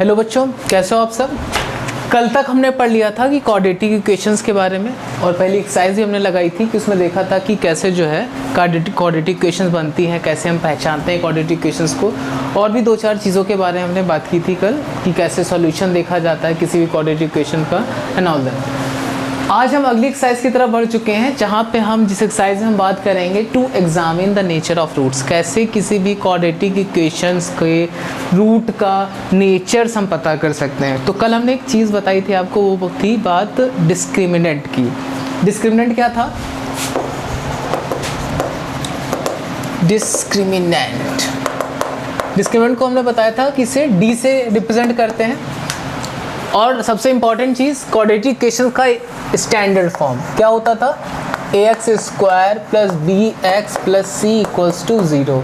Hello बच्चों, कैसे हो आप सब। कल तक हमने पढ़ लिया था कि क्वाड्रेटिक इक्वेशंस के बारे में, और पहली एक्सरसाइज भी हमने लगाई थी कि उसमें देखा था कि कैसे जो है क्वाड्रेटिक इक्वेशंस बनती हैं, कैसे हम पहचानते हैं क्वाड्रेटिक इक्वेशंस को, और भी दो चार चीज़ों के बारे में हमने बात की थी कल कि कैसे सॉल्यूशन देखा जाता है किसी भी क्वाड्रेटिक इक्वेशन का एंड ऑल दैट। आज हम अगली एक्सरसाइज की तरफ बढ़ चुके हैं, जहाँ पे हम जिस एक्सरसाइज में हम बात करेंगे to examine the nature of roots. कैसे किसी भी क्वाड्रेटिक इक्वेशंस के रूट का नेचर्स हम पता कर सकते हैं। तो कल हमने एक चीज़ बताई थी आपको, वो थी बात डिस्क्रिमिनेंट की। डिस्क्रिमिनेंट क्या था? डिस्क्रिमिनेंट को हमने बताया था कि इसे डी से रिप्रेजेंट करते हैं। और सबसे इंपॉर्टेंट चीज़, क्वाड्रेटिक इक्वेशन का स्टैंडर्ड फॉर्म क्या होता था? ax² + bx + c = 0।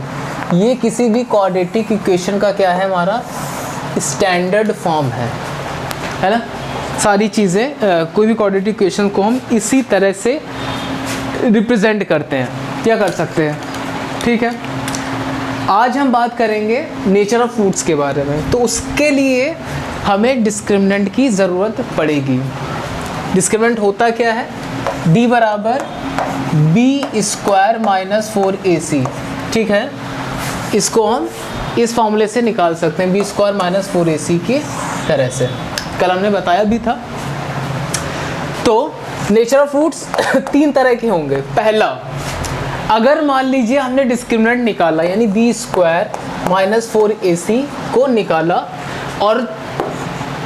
ये किसी भी क्वाड्रेटिक इक्वेशन का क्या है? हमारा स्टैंडर्ड फॉर्म है ना। सारी चीज़ें कोई भी क्वाड्रेटिक इक्वेशन को हम इसी तरह से रिप्रेजेंट करते हैं, क्या कर सकते हैं। ठीक है, आज हम बात करेंगे नेचर ऑफ रूट्स के बारे में। तो उसके लिए हमें डिस्क्रिमिनेंट की ज़रूरत पड़ेगी। डिस्क्रिमिनेंट होता क्या है? d = b² - 4ac। ठीक है, इसको हम इस फॉर्मूले से निकाल सकते हैं, b² - 4ac की तरह से। कल हमने बताया भी था। तो नेचर ऑफ रूट्स तीन तरह के होंगे। पहला, अगर मान लीजिए हमने डिस्क्रिमिनेंट निकाला, यानी b² - 4ac को निकाला और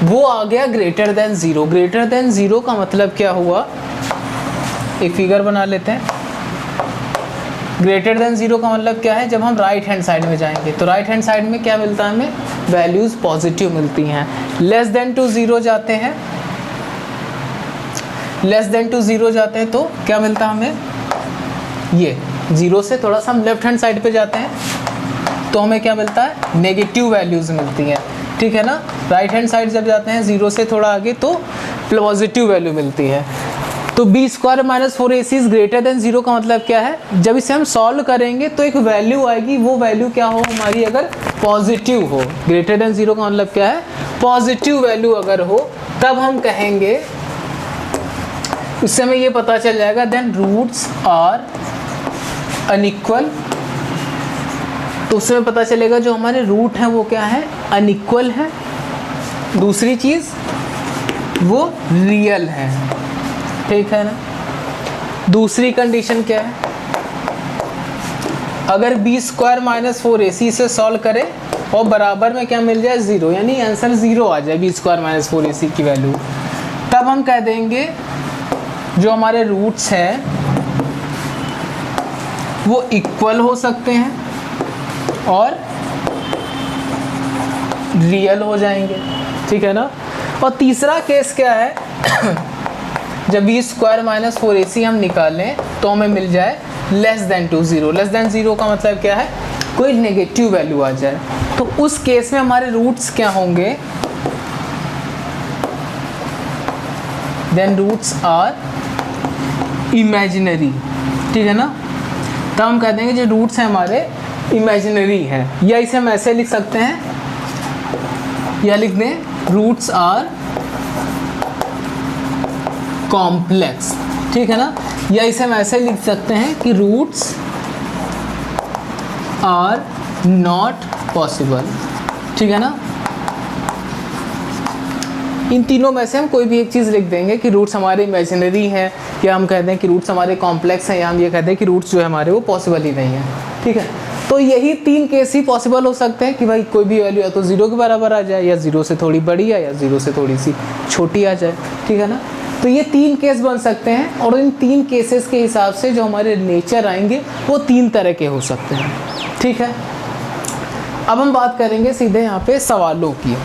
वो आ गया ग्रेटर देन 0। ग्रेटर देन 0 का मतलब क्या हुआ? एक फिगर बना लेते हैं। ग्रेटर देन 0 का मतलब क्या है? जब हम राइट हैंड साइड में जाएंगे तो राइट हैंड साइड में क्या मिलता है हमें? वैल्यूज पॉजिटिव मिलती हैं। लेस देन टू 0 जाते हैं, लेस देन टू 0 जाते हैं तो क्या मिलता है हमें? ये 0 से थोड़ा सा हम लेफ्ट हैंड साइड पे जाते हैं तो हमें क्या मिलता है? नेगेटिव वैल्यूज मिलती हैं। ठीक है ना। राइट हैंड साइड जब जाते हैं 0 से थोड़ा आगे तो पॉजिटिव वैल्यू मिलती है। तो b² - 4ac is greater than 0 का मतलब क्या है? जब इसे हम सॉल्व करेंगे तो एक वैल्यू आएगी, वो वैल्यू क्या हो हमारी? अगर पॉजिटिव हो। ग्रेटर देन 0 का मतलब क्या है? पॉजिटिव वैल्यू अगर हो तब हम कहेंगे, उससे हमें ये पता चल जाएगा देन रूट्स आर अनइक्वल। तो उसमें पता चलेगा जो हमारे रूट हैं वो क्या है? अनइक्वल है। दूसरी चीज़, वो रियल है। ठीक है ना। दूसरी कंडीशन क्या है? अगर b² - 4ac से सॉल्व करें और बराबर में क्या मिल जाए? 0, यानी आंसर 0 आ जाए b² - 4ac की वैल्यू, तब हम कह देंगे जो हमारे रूट्स हैं वो इक्वल हो सकते हैं और रियल हो जाएंगे। ठीक है ना। और तीसरा केस क्या है? जब b² - 4ac हम निकालें तो हमें मिल जाए less than to 0। Less than 0 का मतलब क्या है? कोई नेगेटिव वैल्यू आ जाए। तो उस केस में हमारे रूट्स क्या होंगे? Then roots are imaginary. ठीक है ना। तो हम कह देंगे जो रूट्स हैं हमारे इमेजिनरी है। या इसे हम ऐसे लिख सकते हैं, या लिख दें रूट्स आर कॉम्प्लेक्स। ठीक है ना। या इसे हम ऐसे लिख सकते हैं कि रूट्स आर नॉट पॉसिबल। ठीक है ना। इन तीनों में से हम कोई भी एक चीज़ लिख देंगे कि रूट्स हमारे इमेजिनरी हैं, या हम कहते हैं कि रूट्स हमारे कॉम्प्लेक्स हैं, या हम ये कहते हैं कि रूट्स जो है हमारे वो पॉसिबल ही नहीं है। ठीक है। तो यही तीन केस ही पॉसिबल हो सकते हैं कि भाई कोई भी वैल्यू या तो 0 के बराबर आ जाए, या 0 से थोड़ी बड़ी है, या 0 से थोड़ी सी छोटी आ जाए। ठीक है ना। तो ये तीन केस बन सकते हैं, और इन तीन केसेस के हिसाब से जो हमारे नेचर आएंगे वो तीन तरह के हो सकते हैं। ठीक है। अब हम बात करेंगे सीधे यहाँ पे सवालों की।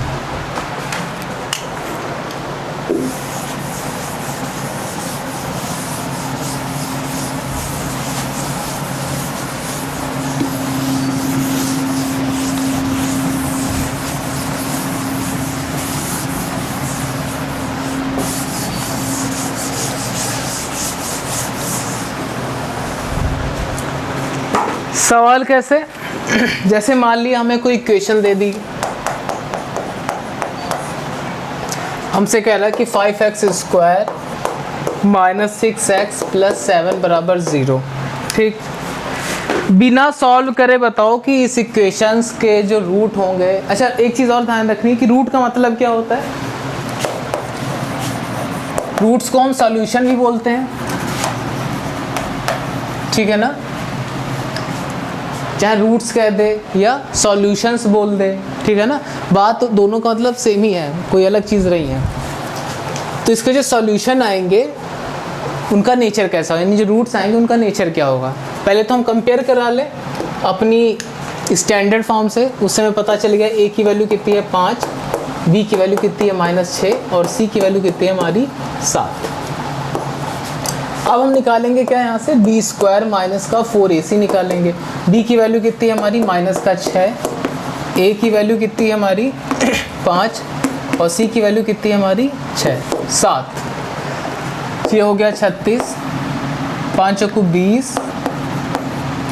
सवाल कैसे? जैसे मान लिया हमें कोई इक्वेशन दे दी, हमसे कह रहा है कि 5x² माइनस 6x प्लस 7 बराबर 0। ठीक, बिना सॉल्व करे बताओ कि इस इक्वेशंस के जो रूट होंगे। अच्छा, एक चीज़ और ध्यान रखनी है कि रूट का मतलब क्या होता है। रूट्स को हम सॉल्यूशन भी बोलते हैं, ठीक है ना, चाहे रूट्स कह दे या सॉल्यूशंस बोल दे, ठीक है ना, बात तो दोनों का मतलब सेम ही है, कोई अलग चीज़ नहीं है। तो इसके जो सॉल्यूशन आएंगे उनका नेचर कैसा होगा, यानी जो रूट्स आएंगे उनका नेचर क्या होगा। पहले तो हम कंपेयर करा लें अपनी स्टैंडर्ड फॉर्म से, उससे हमें पता चल गया a की वैल्यू कितनी है 5, b की वैल्यू कितनी है -6 और c की वैल्यू कितनी है हमारी 7। अब हम निकालेंगे क्या यहाँ से, b² माइनस का 4ac निकालेंगे। b की वैल्यू कितनी है हमारी -6, a की वैल्यू कितनी है हमारी 5 और c की वैल्यू कितनी है हमारी 7। ये हो गया 36, 5 चौको 20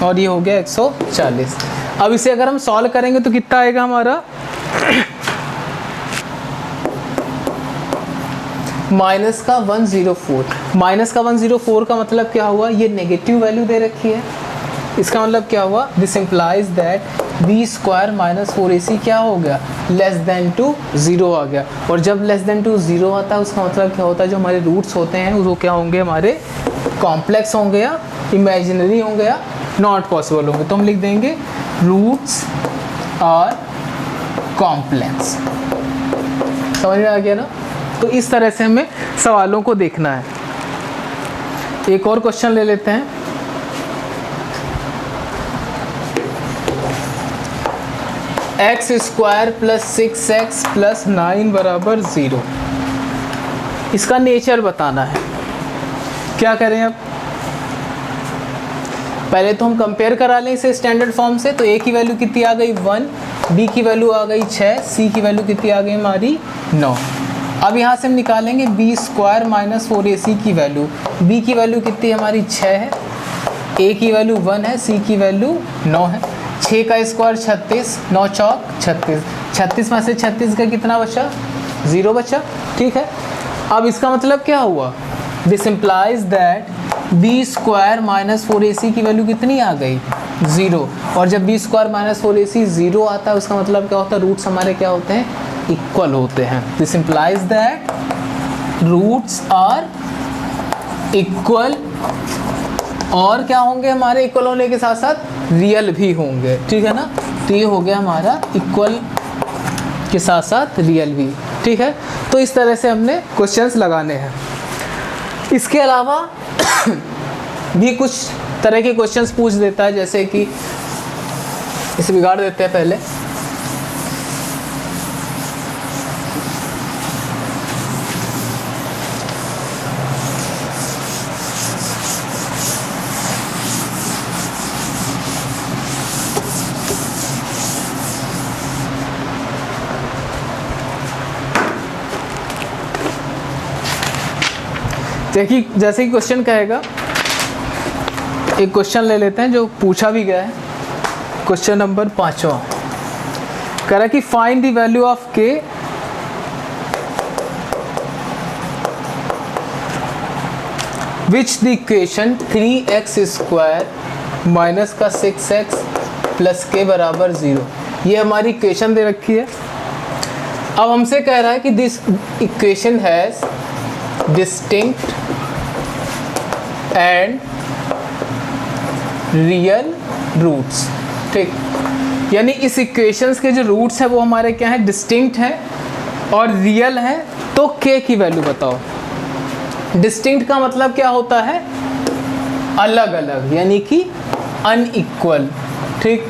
और ये हो गया 140। अब इसे अगर हम सॉल्व करेंगे तो कितना आएगा हमारा -104। -104 का मतलब क्या हुआ, ये नेगेटिव वैल्यू दे रखी है। इसका मतलब क्या हुआ, this implies that b² minus 4ac क्या हो गया, <<2 0 आ गया। और जब <<2 0 आता है उसका मतलब क्या होता है, जो हमारे रूट्स होते हैं वो क्या होंगे, हमारे कॉम्प्लेक्स होंगे या इमेजिनरी होंगे या नॉट पॉसिबल होंगे। तो हम लिख देंगे रूट्स आर कॉम्प्लेक्स। समझ में आ गया ना। तो इस तरह से हमें सवालों को देखना है। एक और क्वेश्चन ले लेते हैं। x² प्लस 6x प्लस 9 बराबर 0। इसका नेचर बताना है। क्या करें अब, पहले तो हम कंपेयर करा लें इसे स्टैंडर्ड फॉर्म से। तो a की वैल्यू कितनी आ गई 1, b की वैल्यू आ गई 6, c की वैल्यू कितनी आ गई हमारी 9। अब यहाँ से हम निकालेंगे b² माइनस 4ac की वैल्यू। b की वैल्यू कितनी हमारी 6 है, a की वैल्यू 1 है, c की वैल्यू 9 है। 6 का स्क्वायर 36, 9 चौक 36, 36 में से 36 का कितना बचा, 0 बचा। ठीक है, अब इसका मतलब क्या हुआ, this implies that b² minus 4ac की वैल्यू कितनी आ गई 0। और जब b² माइनस 4ac 0 आता है उसका मतलब क्या होता है, रूट्स हमारे क्या होते हैं, इक्वल होते हैं। This implies that roots are equal, और क्या होंगे हमारे इक्वल होने के साथ साथ रियल भी होंगे। ठीक है ना, तो ये हो गया हमारा इक्वल के साथ साथ रियल भी। ठीक है, तो इस तरह से हमने क्वेश्चंस लगाने हैं। इसके अलावा भी कुछ तरह के क्वेश्चंस पूछ देता है, जैसे कि इसे बिगाड़ देते हैं पहले। देखिए, जैसे कि क्वेश्चन कहेगा, एक क्वेश्चन ले लेते हैं जो पूछा भी गया है। क्वेश्चन नंबर 5वां कह रहा है कि find the value of k which the equation 3x² minus का 6x प्लस k बराबर 0। ये हमारी इक्वेशन दे रखी है। अब हमसे कह रहा है कि this equation has distinct and real roots. ठीक, यानी इस इक्वेशंस के जो रूट्स हैं वो हमारे क्या हैं, डिस्टिंक्ट हैं और रियल हैं। तो k की वैल्यू बताओ। डिस्टिंक्ट का मतलब क्या होता है, अलग अलग, यानी कि अनइक्वल। ठीक,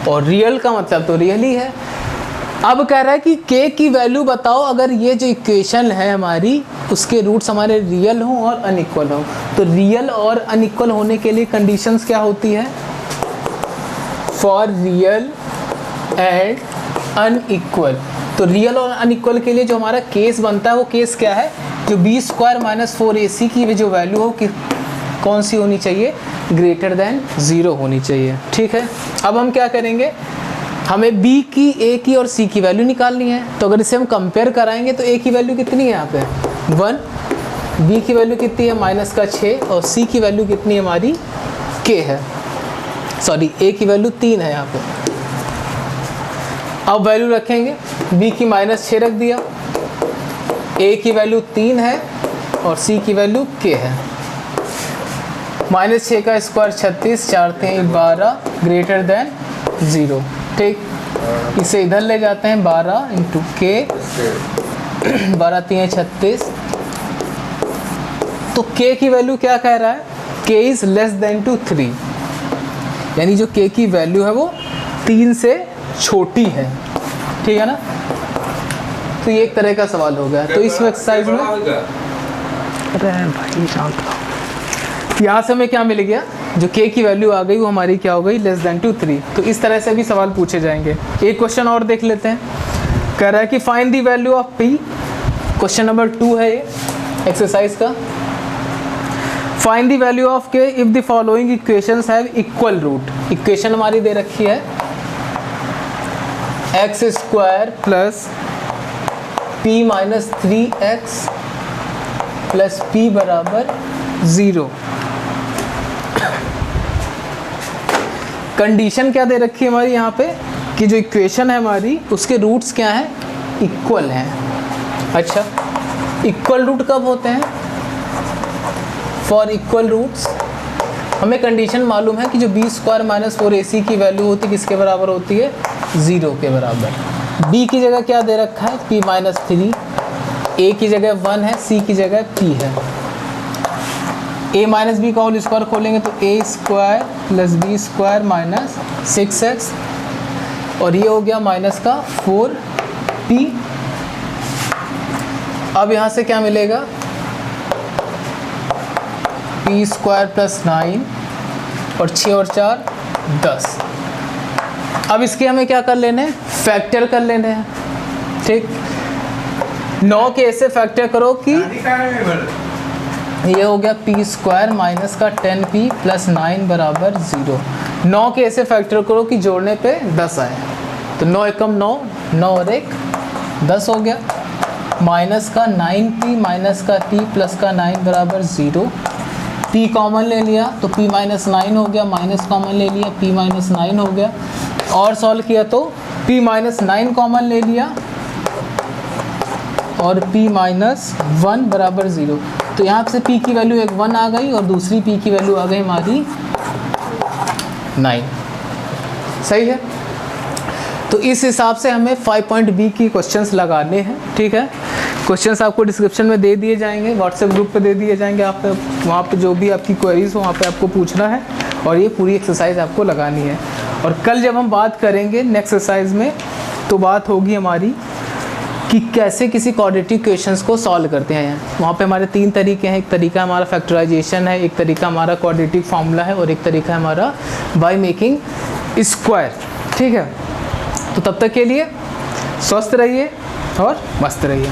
और रियल का मतलब तो रियल ही है। अब कह रहा है कि k की वैल्यू बताओ अगर ये जो इक्वेशन है हमारी उसके रूट्स हमारे रियल हों और अनइक्वल हों। तो रियल और अनइक्वल होने के लिए कंडीशंस क्या होती है, फॉर रियल एंड अनइक्वल। तो रियल और अनइक्वल के लिए जो हमारा केस बनता है वो केस क्या है, जो b² माइनस 4ac की जो वैल्यू हो कि कौन सी होनी चाहिए, ग्रेटर देन 0 होनी चाहिए। ठीक है, अब हम क्या करेंगे, हमें b की, a की और c की वैल्यू निकालनी है। तो अगर इसे हम कंपेयर कराएंगे तो a की वैल्यू कितनी है यहाँ पे 1, b की वैल्यू कितनी है -6 और c की वैल्यू कितनी है हमारी k है, सॉरी a की वैल्यू 3 है यहाँ पे। अब वैल्यू रखेंगे, b की -6 रख दिया, a की वैल्यू 3 है और c की वैल्यू k है। -6 का स्क्वायर 36, 4 3 12 ग्रेटर देन 0। ठीक, इसे इधर ले जाते हैं, 12 इंटू k, 12 3 36। तो k की वैल्यू क्या कह रहा है, k is less than to 3, यानी जो k की वैल्यू है वो 3 से छोटी है। ठीक है ना, तो ये एक तरह का सवाल हो गया। तो इस एक्सरसाइज में यहाँ से हमें क्या मिल गया, जो k की वैल्यू आ गई वो हमारी क्या हो गई, लेस देन टू 3। तो इस तरह से भी सवाल पूछे जाएंगे। एक क्वेश्चन और देख लेते हैं, कह रहा है कि find the value of p। Question number 2 है ये एक्सरसाइज का। Find the value of k if the following equations have equal root. Equation हमारी दे रखी है x² plus p minus 3x plus p बराबर 0। कंडीशन क्या दे रखी है हमारी यहाँ पे कि जो इक्वेशन है हमारी उसके रूट्स क्या हैं, इक्वल हैं। अच्छा, इक्वल रूट कब होते हैं, फॉर इक्वल रूट्स हमें कंडीशन मालूम है कि जो b² - 4ac की वैल्यू होती है किसके बराबर होती है, 0 के बराबर। b की जगह क्या दे रखा है, p माइनस 3, a की जगह 1 है, c की जगह p है। a माइनस बी का होल स्क्वायर खोलेंगे तो a² plus b² minus 6x और ये हो गया माइनस का 4p। अब यहाँ से क्या मिलेगा, p² प्लस 9 और 6 और 4 10। अब इसके हमें क्या कर लेने हैं, फैक्टर कर लेने हैं। ठीक, 9 के ऐसे फैक्टर करो कि ये हो गया p² माइनस का 10p प्लस 9 बराबर 0। 9 के ऐसे फैक्टर करो कि जोड़ने पे 10 आए, तो 9 एकम 9, 9 और 1 10 हो गया। माइनस का 9p माइनस का p प्लस का 9 बराबर 0। p कॉमन ले लिया तो p माइनस 9 हो गया, माइनस कॉमन ले लिया p माइनस 9 हो गया। और सॉल्व किया तो p माइनस 9 कॉमन ले लिया और p माइनस 1 बराबर 0। तो यहाँ से p की वैल्यू एक 1 आ गई और दूसरी p की वैल्यू आ गई हमारी 9। सही है, तो इस हिसाब से हमें 5.b की क्वेश्चंस लगाने हैं। ठीक है, क्वेश्चंस आपको डिस्क्रिप्शन में दे दिए जाएंगे, व्हाट्सएप ग्रुप पे दे दिए जाएंगे। आप वहाँ पे जो भी आपकी क्वेरीज हो वहाँ पे आपको पूछना है और ये पूरी एक्सरसाइज आपको लगानी है। और कल जब हम बात करेंगे नेक्स्ट एक्सरसाइज में तो बात होगी हमारी कि कैसे किसी क्वाड्रेटिक इक्वेशंस को सॉल्व करते हैं। वहाँ पे हमारे 3 तरीके हैं, एक तरीका हमारा फैक्टराइजेशन है, एक तरीका हमारा क्वाड्रेटिक फार्मूला है और एक तरीका हमारा बाय मेकिंग स्क्वायर। ठीक है, तो तब तक के लिए स्वस्थ रहिए और मस्त रहिए।